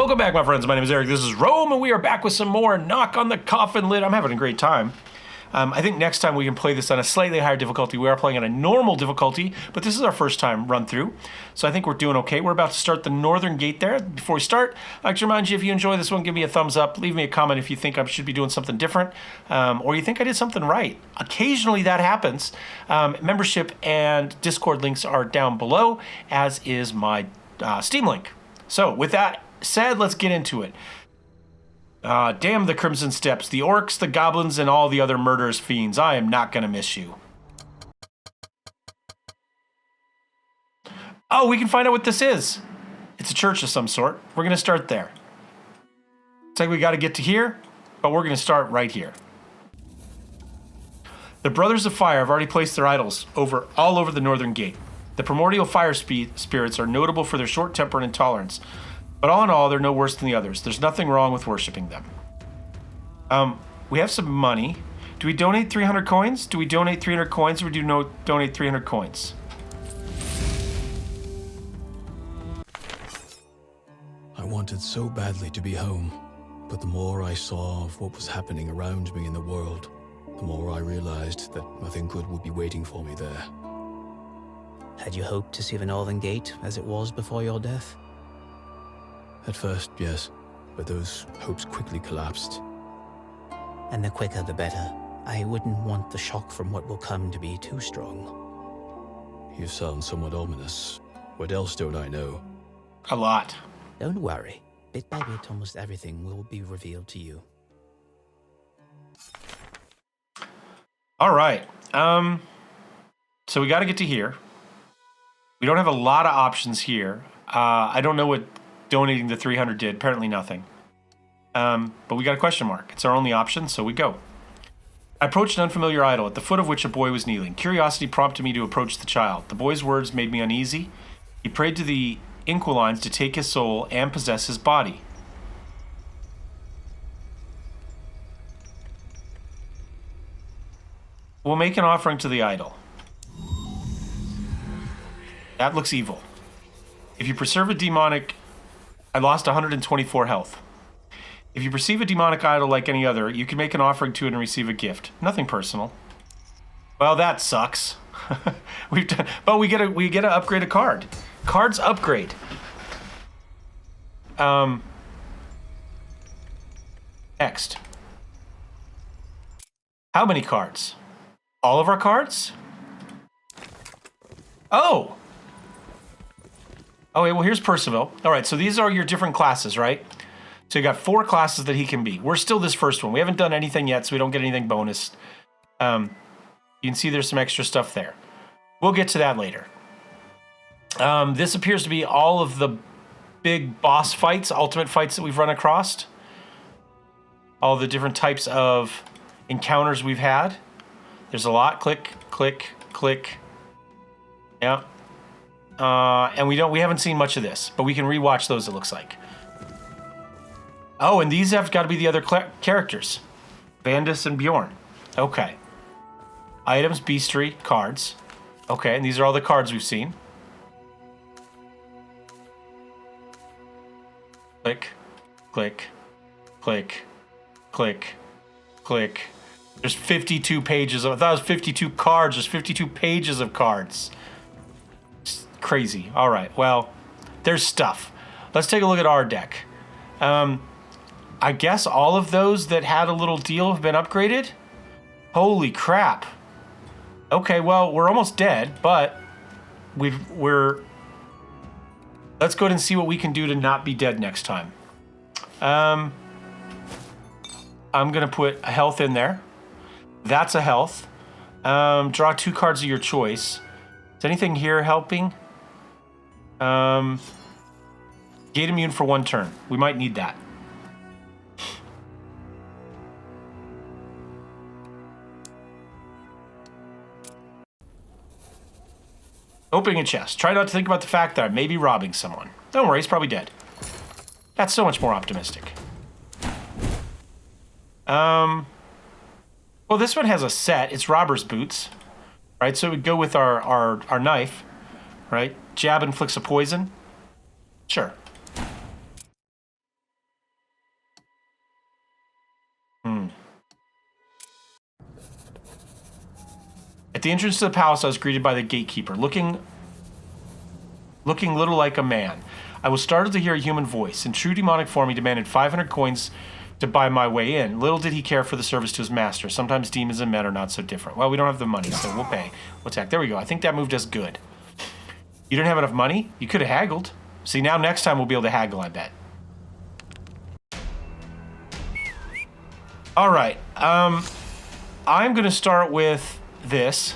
Welcome back, my friends. My name is Eric. This is Rome, and we are back with some more Knock on the Coffin Lid. I'm having a great time. I think next time we can play this on a slightly higher difficulty. We are playing on a normal difficulty, but this is our first time run through, so I think we're doing okay. We're about to start the northern gate there. Before we start, I'd like to remind you, if you enjoy this one, give me a thumbs up. Leave me a comment if you think I should be doing something different, or you think I did something right. Occasionally that happens. Membership and Discord links are down below, as is my Steam link. So with that said, let's get into it. Damn the Crimson Steps, the orcs, the goblins, and all the other murderous fiends. I am not gonna miss you. Oh, we can find out what this is. It's a church of some sort. We're gonna start there. It's like we gotta get to here, but we're gonna start right here. The Brothers of Fire have already placed their idols all over the northern gate. The primordial fire spirits are notable for their short temper and intolerance. But all in all, they're no worse than the others. There's nothing wrong with worshiping them. We have some money. Do we donate 300 coins? Do we donate 300 coins, or do we donate 300 coins? I wanted so badly to be home, but the more I saw of what was happening around me in the world, the more I realized that nothing good would be waiting for me there. Had you hoped to see the Northern Gate as it was before your death? At first, yes, but those hopes quickly collapsed. And the quicker the better. I wouldn't want the shock from what will come to be too strong. You sound somewhat ominous. What else don't I know? A lot. Don't worry. Bit by bit, almost everything will be revealed to you. All right. So we got to get to here. We don't have a lot of options here. I don't know what donating the 300 did. Apparently nothing. But we got a question mark. It's our only option, so we go. I approached an unfamiliar idol, at the foot of which a boy was kneeling. Curiosity prompted me to approach the child. The boy's words made me uneasy. He prayed to the Inquilines to take his soul and possess his body. We'll make an offering to the idol. That looks evil. If you preserve a demonic... I lost 124 health. If you perceive a demonic idol like any other, you can make an offering to it and receive a gift. Nothing personal. Well, that sucks. But we get to upgrade a card. Cards upgrade. Next. How many cards? All of our cards? Oh! Oh, wait, well, here's Percival. All right, so these are your different classes, right? So you got 4 classes that he can be. We're still this first one. We haven't done anything yet, so we don't get anything bonus. You can see there's some extra stuff there. We'll get to that later. This appears to be all of the big boss fights, ultimate fights that we've run across. All the different types of encounters we've had. There's a lot. Click, click, click. Yeah. And we haven't seen much of this, but we can rewatch those, it looks like. Oh, and these have got to be the other characters. Vandus and Bjorn. Okay. Items, Beastry, cards. Okay, and these are all the cards we've seen. Click, click, click, click, click. There's 52 pages of... I thought it was 52 cards. There's 52 pages of cards. It's crazy. All right, well, there's stuff. Let's take a look at our deck. I guess all of those that had a little deal have been upgraded? Holy crap. Okay, well, we're almost dead, but we're... Let's go ahead and see what we can do to not be dead next time. I'm going to put a health in there. That's a health. Draw 2 cards of your choice. Is anything here helping? Gate immune for 1 turn. We might need that. Opening a chest. Try not to think about the fact that I may be robbing someone. Don't worry, he's probably dead. That's so much more optimistic. Well, this one has a set. It's robber's boots, right? So it would go with our knife, right? Jab inflicts a poison. Sure. At the entrance to the palace, I was greeted by the gatekeeper, looking little like a man. I was startled to hear a human voice. In true demonic form, he demanded 500 coins to buy my way in. Little did he care for the service to his master. Sometimes demons and men are not so different. Well, we don't have the money, so we'll pay. We'll attack. There we go. I think that moved us good. You didn't have enough money? You could have haggled. See, now next time we'll be able to haggle, I bet. All right. I'm going to start with this.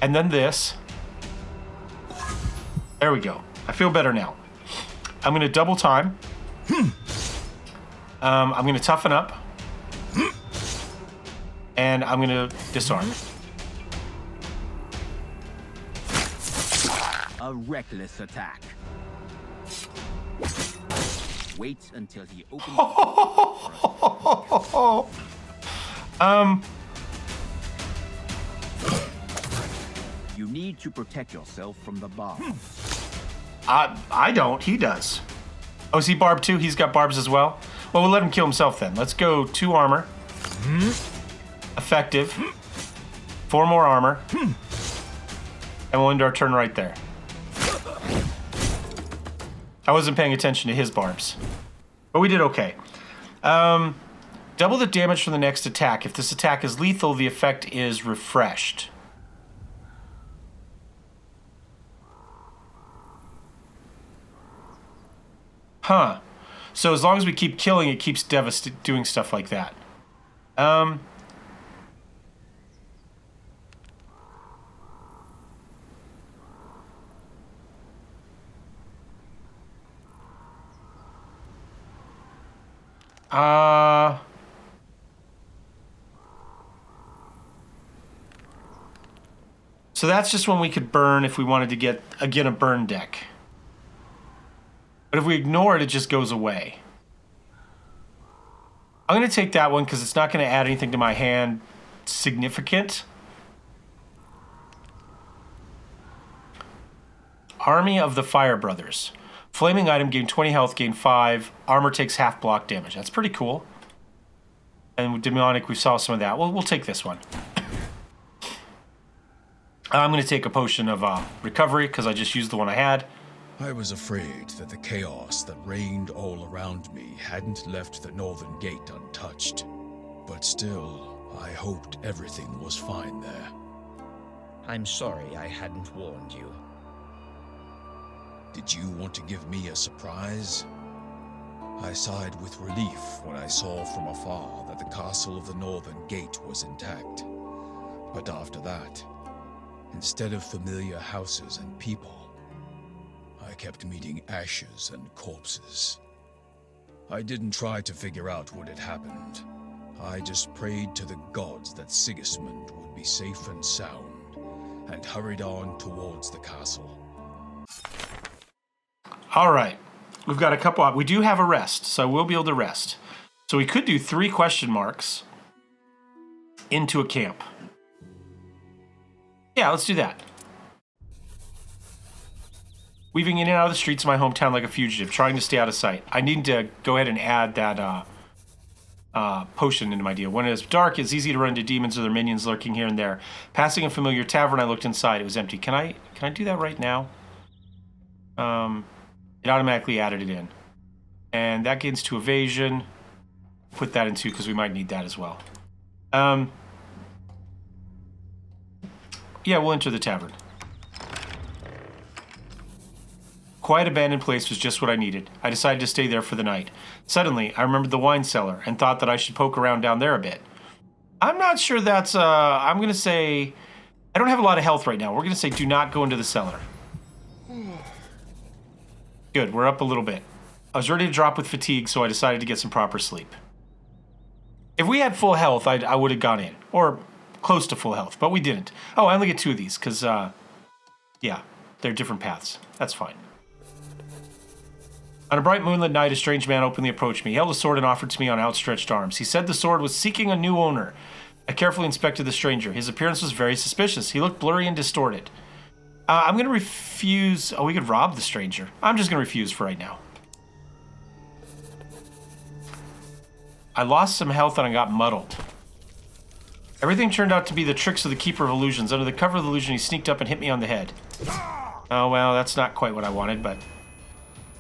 And then this. There we go. I feel better now. I'm going to double time. I'm going to toughen up. And I'm going to disarm. A reckless attack. Wait until he opens. You need to protect yourself from the bomb. I don't. He does. Oh, is he barbed too? He's got barbs as well? Well, we'll let him kill himself then. Let's go 2 armor. Effective. 4 more armor. And we'll end our turn right there. I wasn't paying attention to his barbs. But we did okay. Double the damage from the next attack. If this attack is lethal, the effect is refreshed. Huh. So as long as we keep killing, it keeps doing stuff like that. So that's just when we could burn if we wanted to get, again, a burn deck. But if we ignore it, it just goes away. I'm going to take that one because it's not going to add anything to my hand significant. Army of the Fire Brothers. Flaming item, gain 20 health, gain 5. Armor takes half block damage. That's pretty cool. And with demonic, we saw some of that. Well, we'll take this one. I'm going to take a potion of recovery because I just used the one I had. I was afraid that the chaos that reigned all around me hadn't left the northern gate untouched. But still, I hoped everything was fine there. I'm sorry I hadn't warned you. Did you want to give me a surprise? I sighed with relief when I saw from afar that the castle of the northern gate was intact. But after that, instead of familiar houses and people, I kept meeting ashes and corpses. I didn't try to figure out what had happened. I just prayed to the gods that Sigismund would be safe and sound, and hurried on towards the castle. All right. We've got a couple. We do have a rest, so we'll be able to rest. So we could do 3 question marks into a camp. Yeah, let's do that. Weaving in and out of the streets of my hometown like a fugitive, trying to stay out of sight. I need to go ahead and add that potion into my deal. When it is dark, it's easy to run into demons or their minions lurking here and there. Passing a familiar tavern, I looked inside. It was empty. Can I do that right now? It automatically added it in. And that gains 2 evasion. Put that in 2 because we might need that as well. Yeah, we'll enter the tavern. Quiet abandoned place was just what I needed. I decided to stay there for the night. Suddenly, I remembered the wine cellar and thought that I should poke around down there a bit. I'm not sure that's, I'm going to say, I don't have a lot of health right now. We're going to say do not go into the cellar. Good, we're up a little bit. I was ready to drop with fatigue, so I decided to get some proper sleep. If we had full health, I would have gone in. Or close to full health, but we didn't. Oh, I only get 2 of these, because, yeah, they're different paths. That's fine. On a bright moonlit night, a strange man openly approached me. He held a sword and offered to me on outstretched arms. He said the sword was seeking a new owner. I carefully inspected the stranger. His appearance was very suspicious. He looked blurry and distorted. I'm going to refuse... Oh, we could rob the stranger. I'm just going to refuse for right now. I lost some health and I got muddled. Everything turned out to be the tricks of the Keeper of Illusions. Under the cover of the illusion, he sneaked up and hit me on the head. Oh, well, that's not quite what I wanted, but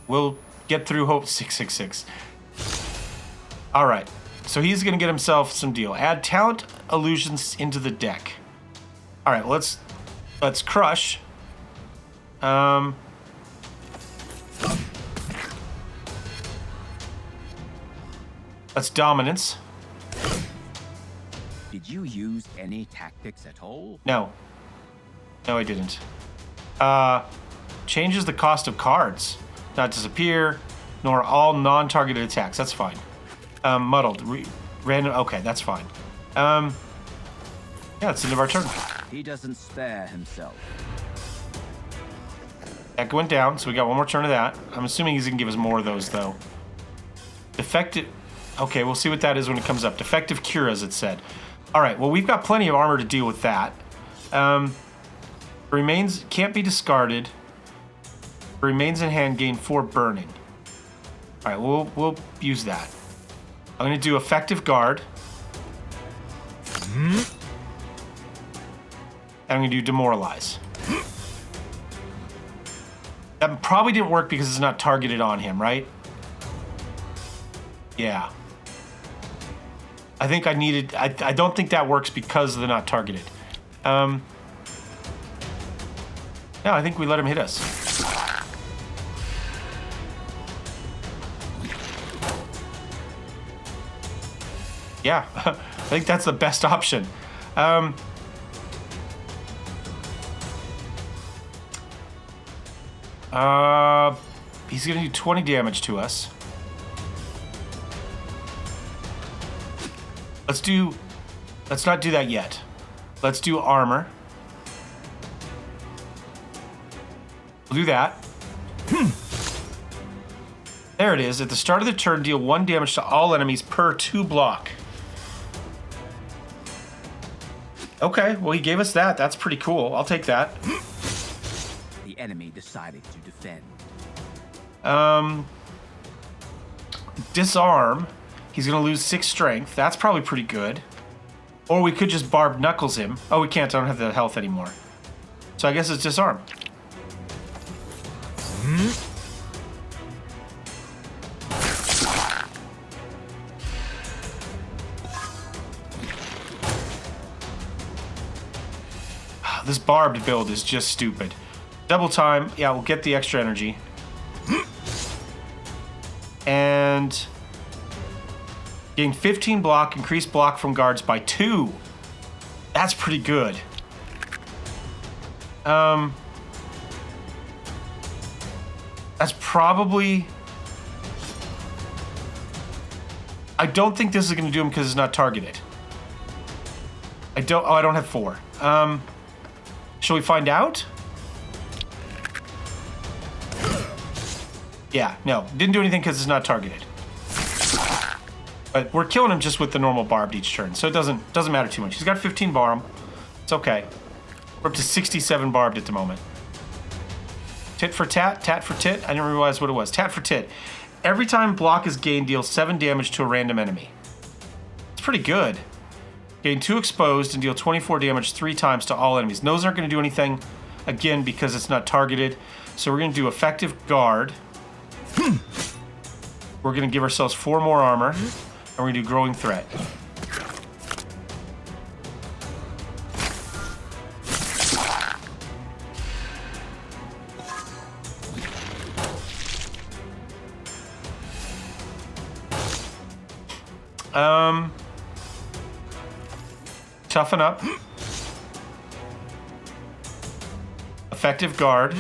we'll get through Hope 666. All right, so he's going to get himself some deal. Add talent illusions into the deck. All right, let's crush. That's dominance. Did you use any tactics at all? No. No, I didn't. Changes the cost of cards. Not disappear, nor all non-targeted attacks. That's fine. Muddled. Random. Okay, that's fine. Yeah, that's the end of our turn. He doesn't spare himself. That went down, so we got one more turn of that. I'm assuming he's going to give us more of those, though. Defective. Okay, we'll see what that is when it comes up. Defective cure, as it said. All right, well, we've got plenty of armor to deal with that. Remains can't be discarded. Remains in hand, gain 4 burning. All right, we'll use that. I'm going to do effective guard. And I'm going to do demoralize. That probably didn't work because it's not targeted on him, right? Yeah. I think I needed... I don't think that works because they're not targeted. No, I think we let him hit us. Yeah, I think that's the best option. He's gonna do 20 damage to us. Let's not do that yet. Let's do armor. We'll do that. There it is. At the start of the turn, deal 1 damage to all enemies per 2 block. Okay, well, he gave us that. That's pretty cool. I'll take that. The enemy decided to defend. Disarm. He's going to lose 6 strength. That's probably pretty good. Or we could just barb knuckles him. Oh, we can't. I don't have the health anymore. So I guess it's disarm. This barbed build is just stupid. Double time. Yeah, we'll get the extra energy. And gain 15 block, increase block from guards by 2. That's pretty good. That's probably... I don't think this is going to do him because it's not targeted. I don't have 4. Shall we find out? Yeah, no. Didn't do anything because it's not targeted. But we're killing him just with the normal barbed each turn, so it doesn't matter too much. He's got 15 barb. It's okay. We're up to 67 barbed at the moment. Tit for tat, tat for tit. I didn't realize what it was. Tat for tit. Every time block is gained, deal 7 damage to a random enemy. It's pretty good. Gain 2 exposed and deal 24 damage 3 times to all enemies. And those aren't going to do anything, again, because it's not targeted. So we're going to do effective guard. We're going to give ourselves 4 more armor. And we're going to do growing threat. Toughen up. Effective guard.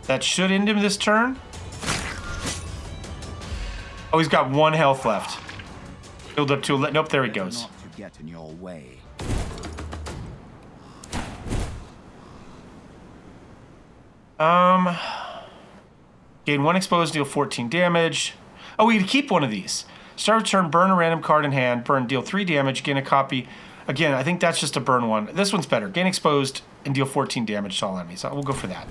That should end him this turn. Oh, he's got 1 health left. Build up to 11. Nope, there he goes. Not to get in your way. Gain 1 exposed, deal 14 damage. Oh, we can keep one of these. Start of turn, burn a random card in hand. Burn, deal 3 damage. Gain a copy Again, I think that's just a burn one. This one's better. Gain exposed and deal 14 damage to all enemies. We'll go for that.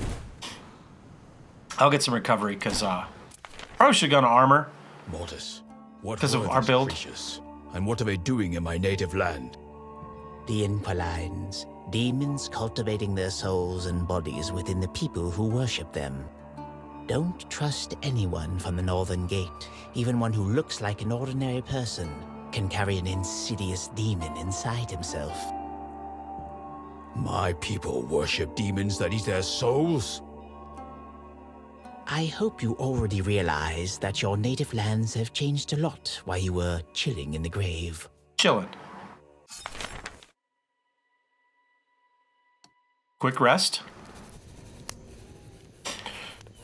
I'll get some recovery because probably should have gone to armor. Mortis, what Because of were our these build. creatures, and what are they doing in my native land? The Inquilines, demons cultivating their souls and bodies within the people who worship them. Don't trust anyone from the Northern Gate. Even one who looks like an ordinary person can carry an insidious demon inside himself. My people worship demons that eat their souls? I hope you already realize that your native lands have changed a lot while you were chilling in the grave. Chilling. Quick rest.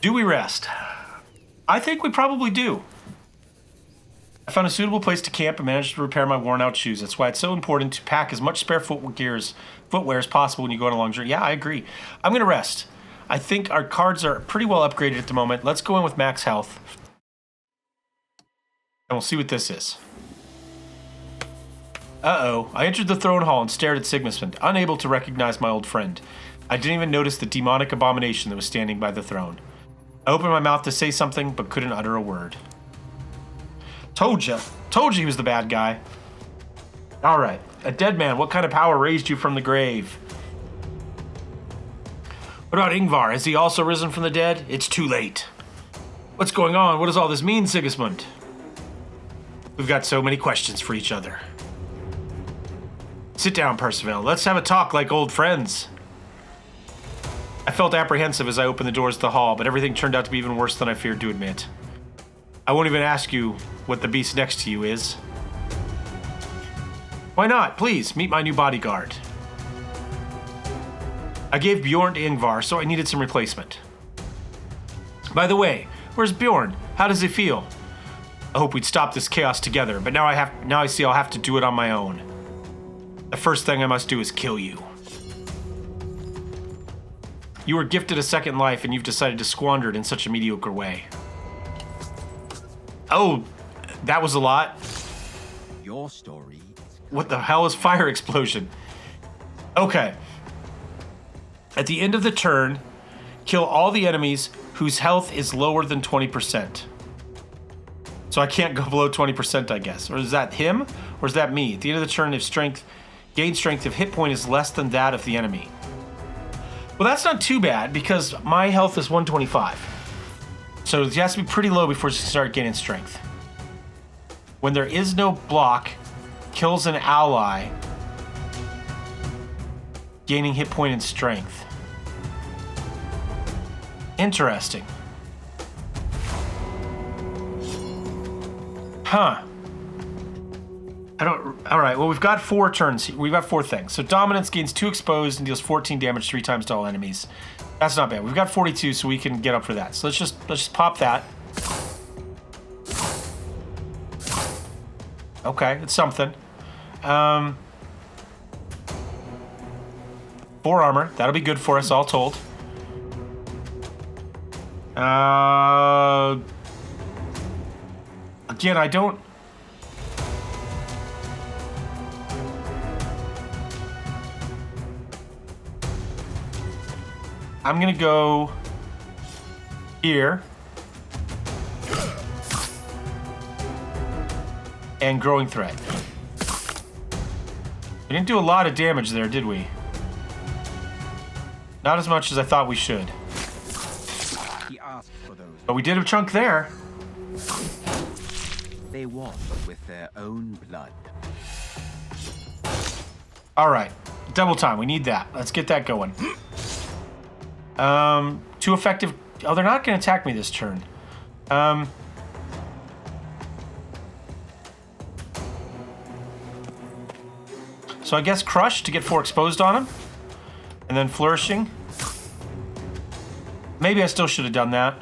Do we rest? I think we probably do. I found a suitable place to camp and managed to repair my worn out shoes. That's why it's so important to pack as much spare footwear as possible when you go on a long journey. Yeah, I agree. I'm going to rest. I think our cards are pretty well upgraded at the moment. Let's go in with max health. And we'll see what this is. Uh-oh. I entered the throne hall and stared at Sigismund, unable to recognize my old friend. I didn't even notice the demonic abomination that was standing by the throne. I opened my mouth to say something, but couldn't utter a word. Told you he was the bad guy. All right. A dead man. What kind of power raised you from the grave? What about Ingvar? Has he also risen from the dead? It's too late. What's going on? What does all this mean, Sigismund? We've got so many questions for each other. Sit down, Percival. Let's have a talk like old friends. I felt apprehensive as I opened the doors to the hall, but everything turned out to be even worse than I feared to admit. I won't even ask you what the beast next to you is. Why not? Please, meet my new bodyguard. I gave Bjorn to Ingvar, so I needed some replacement. By the way, where's Bjorn? How does he feel? I hope we'd stop this chaos together, but now I see I'll have to do it on my own. The first thing I must do is kill you. You were gifted a second life, and you've decided to squander it in such a mediocre way. Oh, that was a lot. Your story. What the hell is fire explosion? Okay. At the end of the turn, kill all the enemies whose health is lower than 20%. So I can't go below 20%, I guess. Or is that him? Or is that me? At the end of the turn, gain strength if hit point is less than that of the enemy. Well, that's not too bad because my health is 125. So it has to be pretty low before you start gaining strength. When there is no block, kills an ally, gaining hit point and strength. Interesting. Huh. All right, well, we've got 4 turns. We've got 4 things. So dominance gains 2 exposed and deals 14 damage 3 times to all enemies. That's not bad. We've got 42, so we can get up for that. So let's just pop that. Okay, it's something. 4 armor. That'll be good for us, all told. Again, I don't... I'm gonna go here. And growing threat. We didn't do a lot of damage there, did we? Not as much as I thought we should. He asked for those. But we did a chunk there. They won with their own blood. All right, double time. We need that. Let's get that going. 2 effective. Oh, they're not going to attack me this turn. So I guess crush to get 4 exposed on him, and then flourishing. Maybe I still should have done that,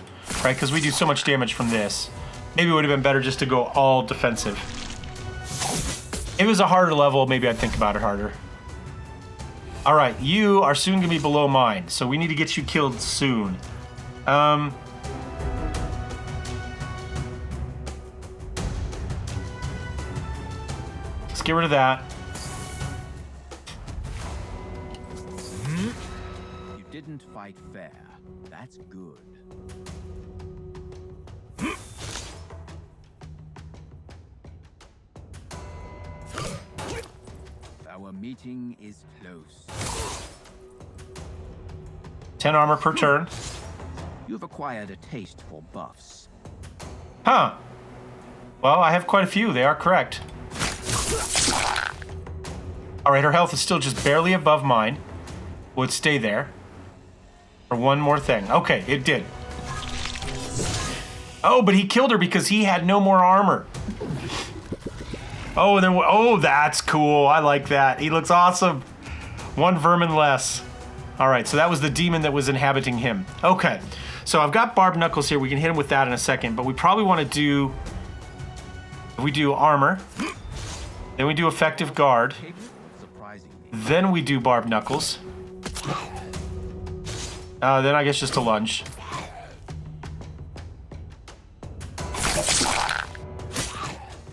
right? Because we do so much damage from this. Maybe it would have been better just to go all defensive. If it was a harder level, maybe I'd think about it harder. All right, you are soon gonna be below mine, so we need to get you killed soon. Let's get rid of that. didn't fight fair. That's good. Our meeting is close. 10 armor per turn. You've acquired a taste for buffs. Huh. Well, I have quite a few. They are correct. All right, her health is still just barely above mine. Would stay there. For one more thing. Okay, it did. Oh, but he killed her because he had no more armor. Oh, and then oh, that's cool. I like that. He looks awesome. One vermin less. All right, so that was the demon that was inhabiting him. Okay, so I've got barbed knuckles here. We can hit him with that in a second, but we probably want to do. We do armor. Then we do effective guard. Then we do barbed knuckles. Then I guess just a lunge.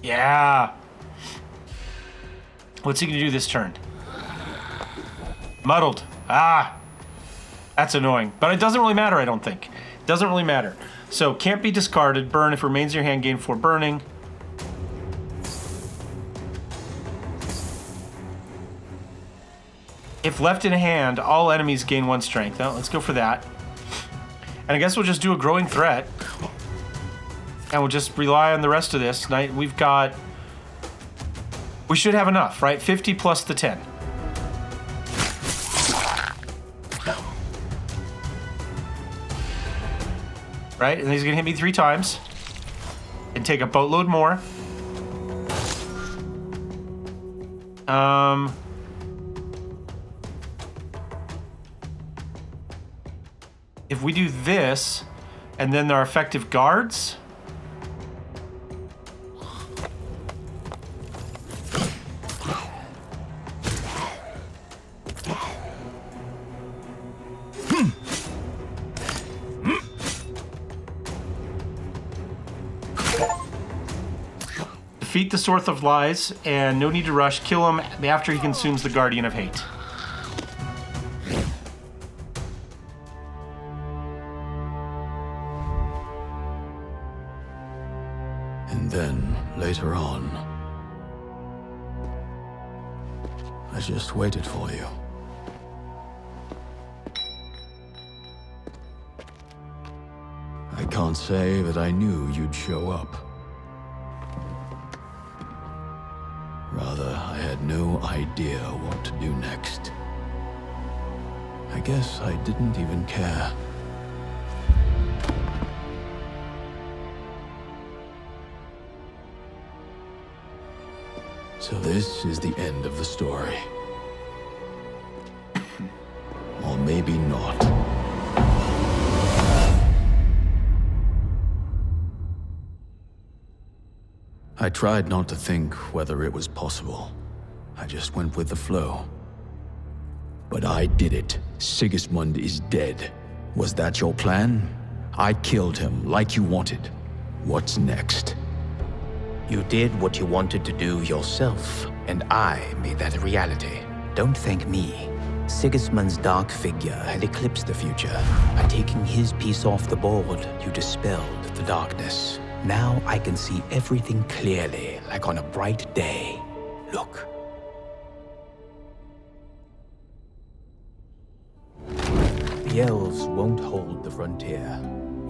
Yeah. What's he gonna do this turn? Muddled. Ah. That's annoying. But it doesn't really matter, I don't think. It doesn't really matter. So, can't be discarded. Burn if remains in your hand, gain 4 burning. If left in hand, all enemies gain 1 strength. Now, let's go for that. And I guess we'll just do a growing threat. And we'll just rely on the rest of this. We've got... We should have enough, right? 50 plus the 10. Right? And he's going to hit me 3 times. And take a boatload more. If we do this, and then our effective guards... Defeat the Sword of Lies, and no need to rush. Kill him after he consumes the Guardian of Hate. And then, later on, I just waited for you. I can't say that I knew you'd show up. Rather, I had no idea what to do next. I guess I didn't even care. So this is the end of the story. Or maybe not. I tried not to think whether it was possible. I just went with the flow. But I did it. Sigismund is dead. Was that your plan? I killed him like you wanted. What's next? You did what you wanted to do yourself, and I made that a reality. Don't thank me. Sigismund's dark figure had eclipsed the future. By taking his piece off the board, you dispelled the darkness. Now I can see everything clearly, like on a bright day. Look. The elves won't hold the frontier.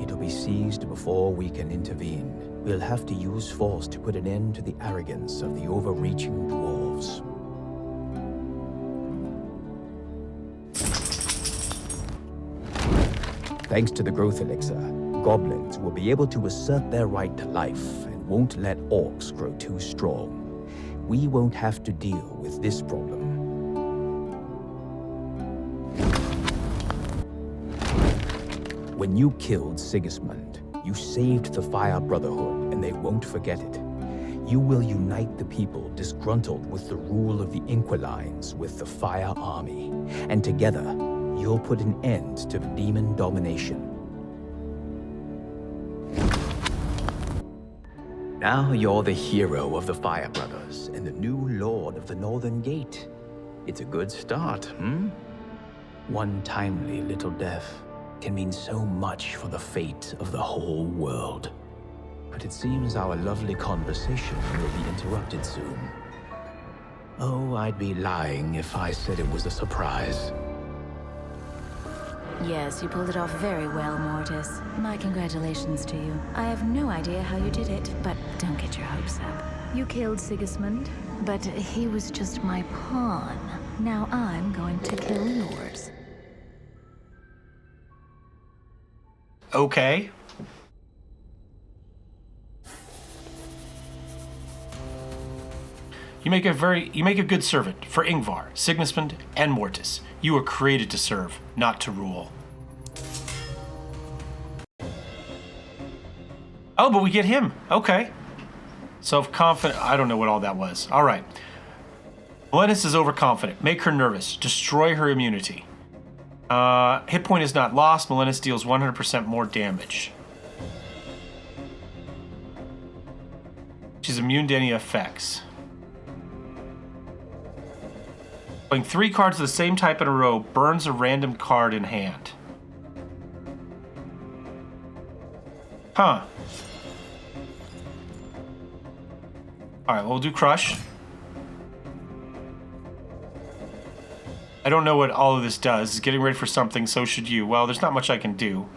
It'll be seized before we can intervene. We'll have to use force to put an end to the arrogance of the overreaching dwarves. Thanks to the growth elixir, goblins will be able to assert their right to life and won't let orcs grow too strong. We won't have to deal with this problem. When you killed Sigismund, you saved the Fire Brotherhood, and they won't forget it. You will unite the people disgruntled with the rule of the Inquilines with the Fire Army, and together, you'll put an end to demon domination. Now you're the hero of the Fire Brothers and the new Lord of the Northern Gate. It's a good start, hmm? One timely little death can mean so much for the fate of the whole world. But it seems our lovely conversation will be interrupted soon. Oh, I'd be lying if I said it was a surprise. Yes, you pulled it off very well, Mortis. My congratulations to you. I have no idea how you did it, but don't get your hopes up. You killed Sigismund, but he was just my pawn. Now I'm going to kill yours. Okay. You make a good servant for Ingvar, Sigismund, and Mortis. You were created to serve, not to rule. Oh, but we get him. Okay. Self-confident. I don't know what all that was. All right. Melenis is overconfident. Make her nervous. Destroy her immunity. Hit point is not lost. Melenis deals 100% more damage. She's immune to any effects. Playing 3 cards of the same type in a row burns a random card in hand. Huh. Alright, we'll do Crush. I don't know what all of this does. It's getting ready for something, so should you. Well, there's not much I can do.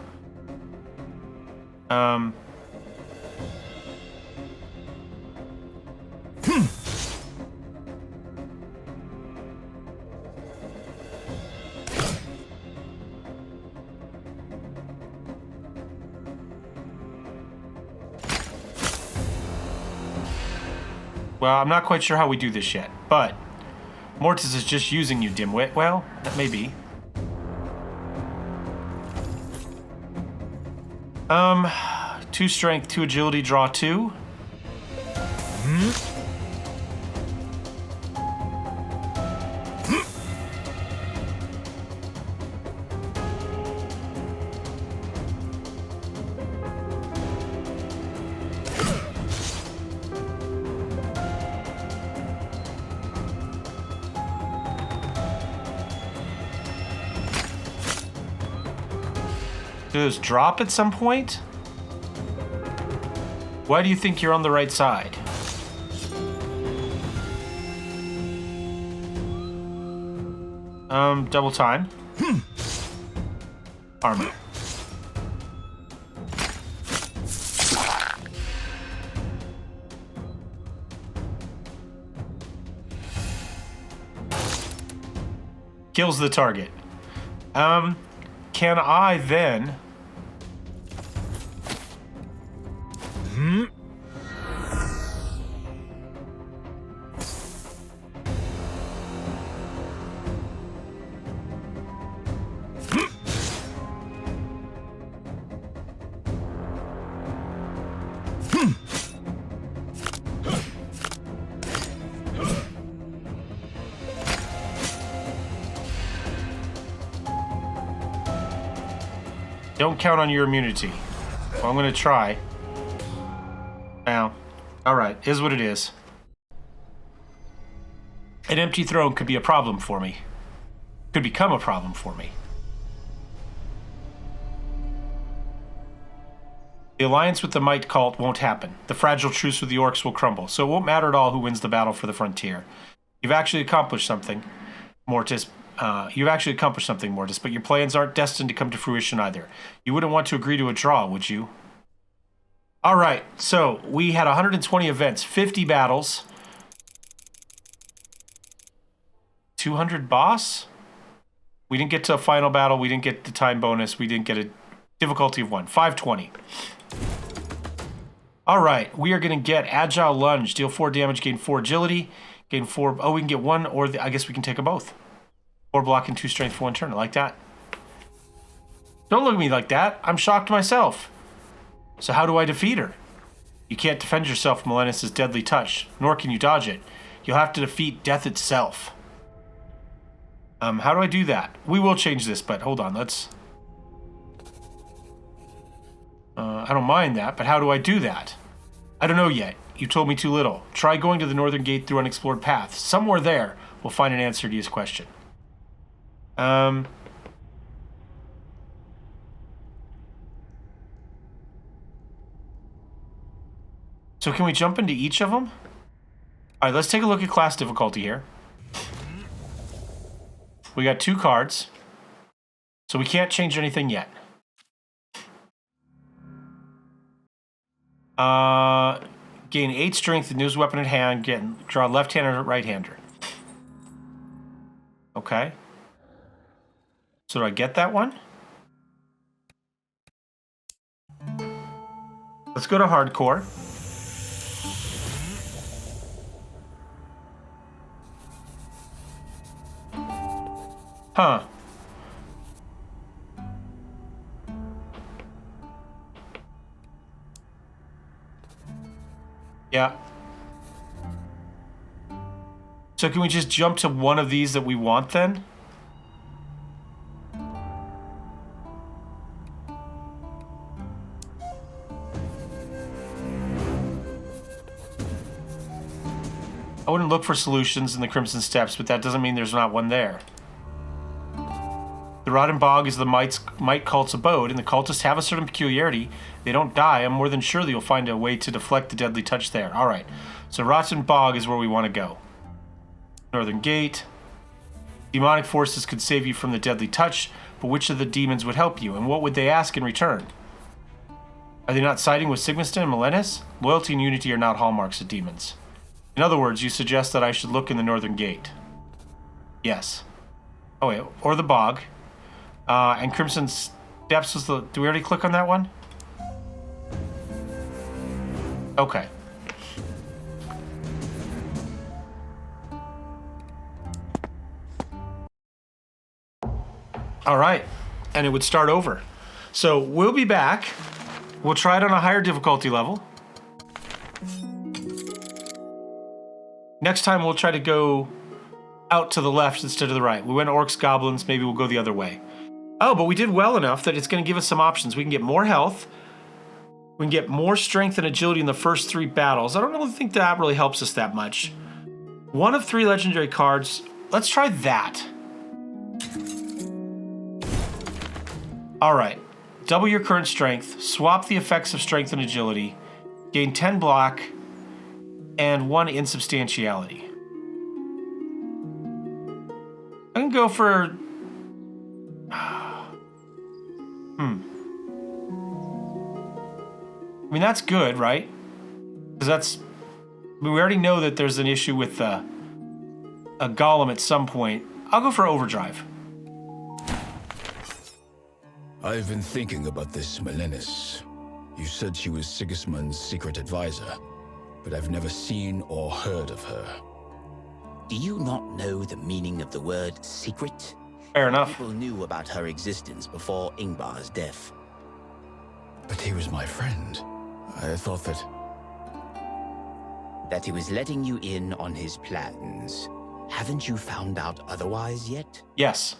Well, I'm not quite sure how we do this yet, but Mortis is just using you, dimwit. Well, that may be. 2 strength, 2 agility, draw 2. Do those drop at some point? Why do you think you're on the right side? Double time. Armor. Kills the target. Can I then... Don't count on your immunity. Well, I'm going to try. Now, alright, is what it is. An empty throne could be a problem for me. Could become a problem for me. The alliance with the Might Cult won't happen. The fragile truce with the orcs will crumble, so it won't matter at all who wins the battle for the frontier. You've actually accomplished something, Mortis. But your plans aren't destined to come to fruition either. You wouldn't want to agree to a draw, would you? All right, so we had 120 events, 50 battles, 200 boss. We didn't get to a final battle. We didn't get the time bonus. We didn't get a difficulty of 1. 520. All right, we are going to get Agile Lunge. Deal 4 damage, gain 4 agility, gain 4... Oh, we can get 1, or I guess we can take them both. 4 block and 2 strength for 1 turn. I like that. Don't look at me like that. I'm shocked myself. So how do I defeat her? You can't defend yourself from Melenis' deadly touch, nor can you dodge it. You'll have to defeat death itself. How do I do that? We will change this, but hold on, let's... I don't mind that, but how do I do that? I don't know yet. You told me too little. Try going to the northern gate through unexplored paths. Somewhere there, we'll find an answer to his question. So can we jump into each of them? All right, let's take a look at class difficulty here. We got 2 cards. So we can't change anything yet. Gain 8 strength, the newest weapon in hand, draw left-hander or right-hander. Okay. So do I get that one? Let's go to hardcore. Huh. Yeah. So can we just jump to one of these that we want then? I wouldn't look for solutions in the Crimson Steppes, but that doesn't mean there's not one there. The Rotten Bog is the Might cult's abode, and the cultists have a certain peculiarity. They don't die. I'm more than sure that you'll find a way to deflect the deadly touch there. All right. So Rotten Bog is where we want to go. Northern Gate. Demonic forces could save you from the deadly touch, but which of the demons would help you, and what would they ask in return? Are they not siding with Sigmaston and Melenis? Loyalty and unity are not hallmarks of demons. In other words, you suggest that I should look in the Northern Gate. Yes. Oh wait, or the Bog. And Crimson Steppes was the... Do we already click on that one? Okay. All right. And it would start over. So we'll be back. We'll try it on a higher difficulty level. Next time we'll try to go out to the left instead of the right. We went orcs, goblins, maybe we'll go the other way. Oh, but we did well enough that it's going to give us some options. We can get more health. We can get more strength and agility in the first 3 battles. I don't really think that really helps us that much. 1 of 3 legendary cards. Let's try that. All right. Double your current strength. Swap the effects of strength and agility. Gain 10 block. And 1 insubstantiality. I can go for... I mean, that's good, right? Because that's... we already know that there's an issue with a golem at some point. I'll go for overdrive. I've been thinking about this Melenis. You said she was Sigismund's secret advisor, but I've never seen or heard of her. Do you not know the meaning of the word secret? Fair enough. People knew about her existence before Ingvar's death. But he was my friend. I thought That he was letting you in on his plans. Haven't you found out otherwise yet? Yes.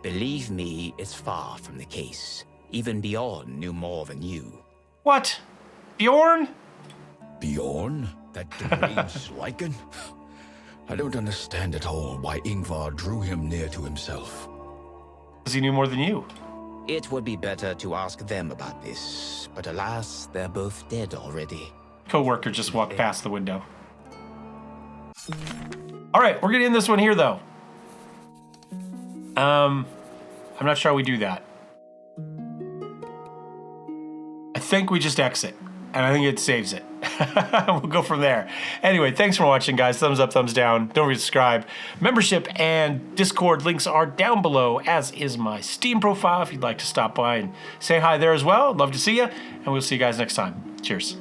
Believe me, it's far from the case. Even Bjorn knew more than you. What? Bjorn? Bjorn? That deranged Lycan? I don't understand at all why Ingvar drew him near to himself. Because he knew more than you. It would be better to ask them about this, but alas, they're both dead already. Coworker just walked past the window. All right, we're gonna end this one here, though. I'm not sure how we do that. I think we just exit, and I think it saves it. We'll go from there. Anyway, thanks for watching, guys. Thumbs up, thumbs down. Don't forget to subscribe. Membership and Discord links are down below, as is my Steam profile if you'd like to stop by and say hi there as well. I'd love to see you, and we'll see you guys next time. Cheers.